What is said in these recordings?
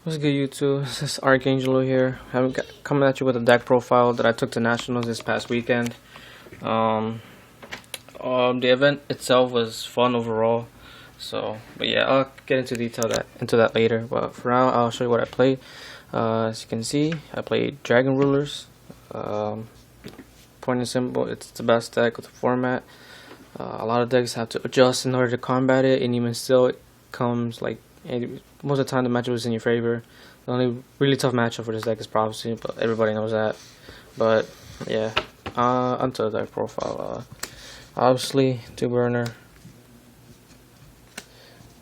What's good, YouTube? This is Angelo here. Coming at you with a deck profile that I took to Nationals this past weekend. Um, the event itself was fun overall. But yeah, I'll get into that later. But for now, I'll show you what I played. As you can see, I played Dragon Rulers. Um, Point and simple, it's the best deck of the format. A lot of decks have to adjust in order to combat it, and even still, it comes like. Most of the time the matchup is in your favor. The only really tough matchup for this deck is Prophecy, but everybody knows that. But yeah, onto the deck profile. Obviously, 2 burner,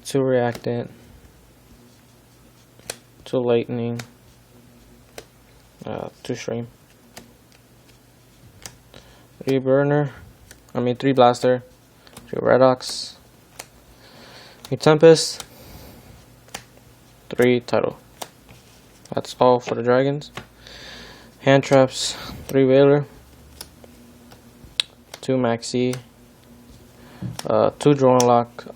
2 reactant, 2 lightning, 2 stream, 3 burner. 3 blaster, 3 redox, 3 tempest. 3 title. That's all for the dragons. Hand traps, 3 Veiler, 2 Maxi, 2 Drone Lock.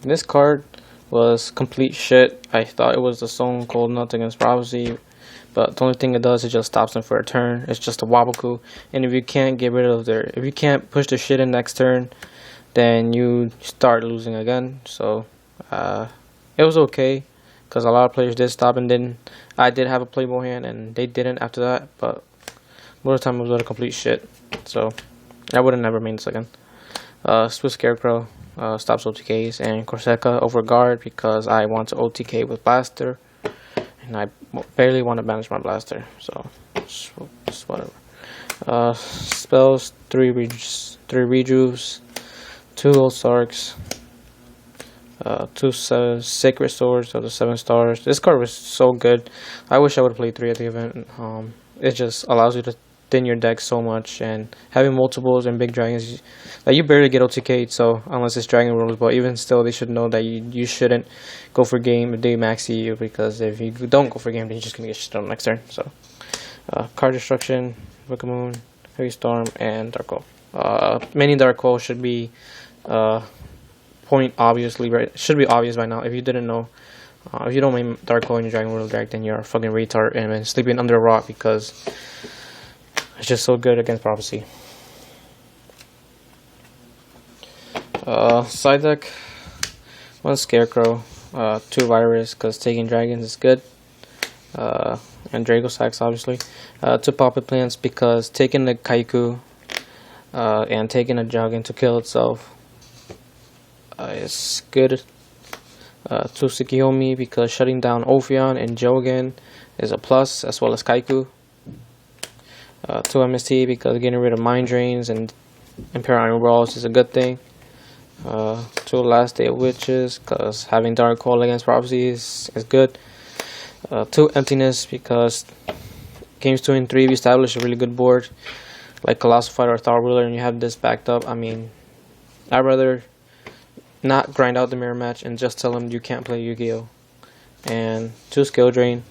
This card was complete shit. I thought it was the Stone Cold Nuts against Prophecy, but the only thing it does is just stops them for a turn. It's just a Waboku, and if you can't get rid of if you can't push the shit in next turn, then you start losing again. So it was okay. Because a lot of players did stop, and then I did have a playable hand, and they didn't after that. But most of the time it was a complete shit. So I would have never made this again. Swift Scarecrow stops OTKs, and Corsica over guard because I want to OTK with Blaster, and I barely want to banish my Blaster. So it's whatever. Spells, 3 Rejuves, 2 Old Sarks. 2 Sacred Swords of the 7 stars. This card was so good. I wish I would have played 3 at the event. It just allows you to thin your deck so much, and having multiples and big dragons, like you barely get OTK'd. So unless it's Dragon Rules, but even still, they should know that you shouldn't go for game if they maxi you, because if you don't go for game, then you're just gonna get shit on next turn. So card destruction, Book of Moon, Heavy Storm, and Dark Hole. Many Dark Hole should be point obviously, right? Should be obvious by now. If you didn't know, if you don't main Dark Hole in your Dragon World deck, then you're a fucking retard and been sleeping under a rock, because it's just so good against Prophecy. Side deck, 1 Scarecrow, 2 Virus because taking dragons is good, and Draco Sacks obviously, 2 Puppet Plants because taking the Kaiku and taking a Jogging to kill itself is good. 2 Tsukiyomi because shutting down Ophion and Jogen is a plus, as well as Kaiku. 2 MST because getting rid of Mind Drains and Imperial Iron Balls is a good thing. 2 Last Day of Witches because having Dark Hole against Prophecy is good. 2 Emptiness because games 2 and 3 we establish a really good board like Colossal Fighter or Thought Ruler, and you have this backed up. I'd rather not grind out the mirror match and just tell them you can't play Yu-Gi-Oh! And 2 Skill Drain.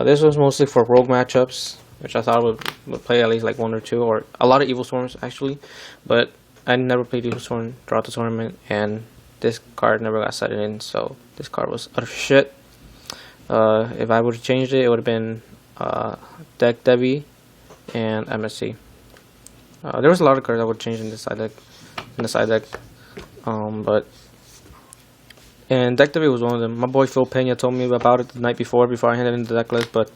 This was mostly for rogue matchups, which I thought would play at least like 1 or 2, or a lot of Evil Storms actually, but I never played Evil Storm throughout the tournament, and this card never got set in, so this card was utter shit. If I would have changed it, it would have been Deck Debbie and MSC. There was a lot of cards I would change in this side deck. And Deck Debbie was one of them. My boy Phil Pena told me about it the night before I handed in the deck list, but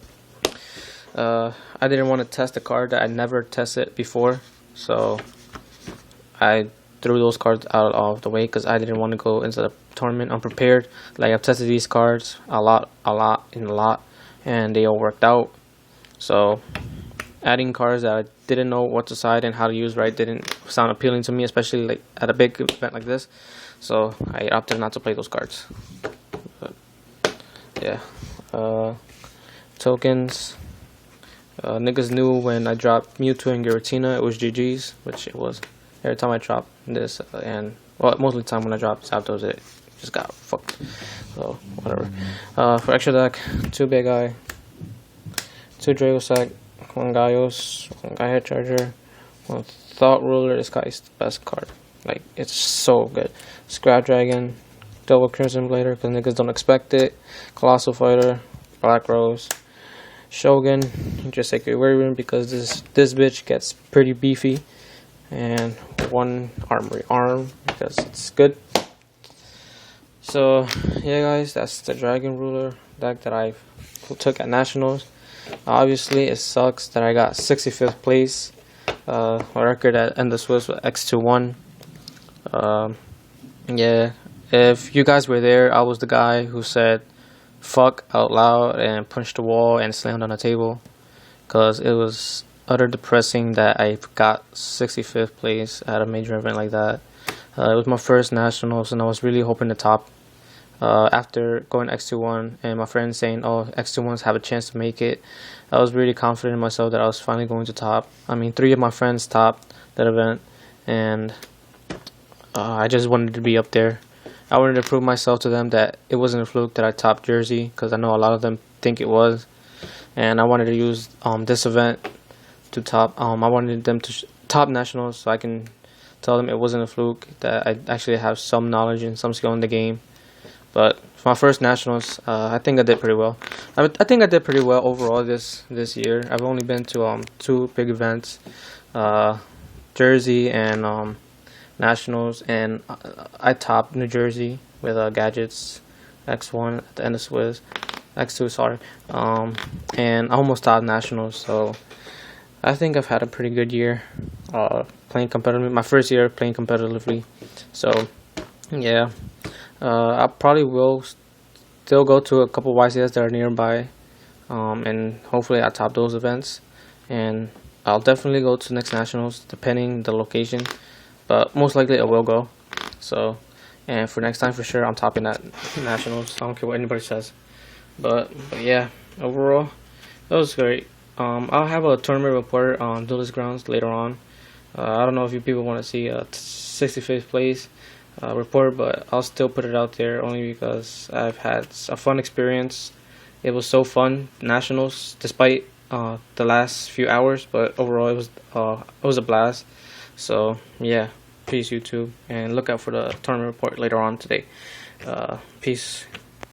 I didn't want to test a card that I never tested before, so I threw those cards out of the way because I didn't want to go into the tournament unprepared. Like, I've tested these cards a lot, and they all worked out. So adding cards that I didn't know what to side and how to use right didn't sound appealing to me, especially like at a big event like this. So I opted not to play those cards. But yeah, tokens. Niggas knew when I dropped Mewtwo and Giratina, it was GG's, which it was. Every time I dropped this, and well, most of the time when I dropped Zapdos, it just got fucked. So whatever. For extra deck, 2 Big Eye, 2 Draco Sack, 1 Gaios, 1 Guy Head Charger, 1 Thought Ruler. This guy's the best card. Like, it's so good. Scrap Dragon, double Crimson Blader because niggas don't expect it. Colossal Fighter, Black Rose, Shogun, just like a Wyvern because this bitch gets pretty beefy, and one armory arm because it's good. So yeah, guys, that's the Dragon Ruler deck that I took at Nationals. Obviously, it sucks that I got 65th place. My record at End of Swiss was X21. Yeah, if you guys were there, I was the guy who said fuck out loud and punched the wall and slammed on the table, because it was utter depressing that I got 65th place at a major event like that. It was my first Nationals, and I was really hoping to top. After going X21 and my friends saying, oh, X21s have a chance to make it, I was really confident in myself that I was finally going to top. I mean, 3 of my friends topped that event, and I just wanted to be up there. I wanted to prove myself to them that it wasn't a fluke that I topped Jersey, because I know a lot of them think it was. And I wanted to use this event to top. I wanted them to top Nationals so I can tell them it wasn't a fluke, that I actually have some knowledge and some skill in the game. But for my first Nationals, I think I did pretty well. I think I did pretty well overall this year. I've only been to 2 big events, Jersey and Nationals, and I topped New Jersey with Gadgets X1 at the end of Swiss, X2, sorry, and I almost topped Nationals. So I think I've had a pretty good year playing competitively. My first year playing competitively, so yeah. I probably will still go to a couple YCS that are nearby, and hopefully I top those events. And I'll definitely go to next Nationals, depending the location, but most likely I will go. So, and for next time for sure, I'm topping that Nationals. I don't care what anybody says. But yeah, overall, that was great. I'll have a tournament report on Duelist Grounds later on. I don't know if you people want to see a 65th place report, but I'll still put it out there only because I've had a fun experience. It was so fun, Nationals, despite the last few hours, but overall it was a blast. So yeah, peace YouTube, and look out for the tournament report later on today. Peace.